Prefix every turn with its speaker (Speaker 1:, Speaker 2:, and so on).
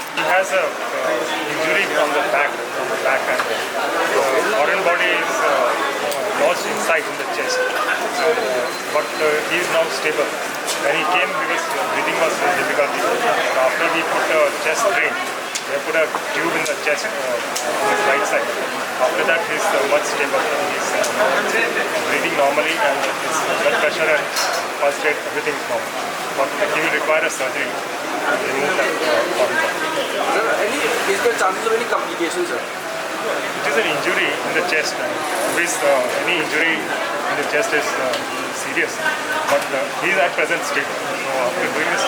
Speaker 1: He has a injury on the back and foreign body is lodged inside in the chest. But he is now stable. When he came, breathing was difficult. After we put a chest drain, they put a tube in the chest on his right side. After that, he is much stable. He is breathing normally, and his blood pressure and pulse rate, everything is normal. But he will require a surgery to remove that foreign body.
Speaker 2: Is there chances of any complications, sir?
Speaker 1: It is an injury in the chest. Always any injury in the chest is serious. But he is at present stable. So after doing this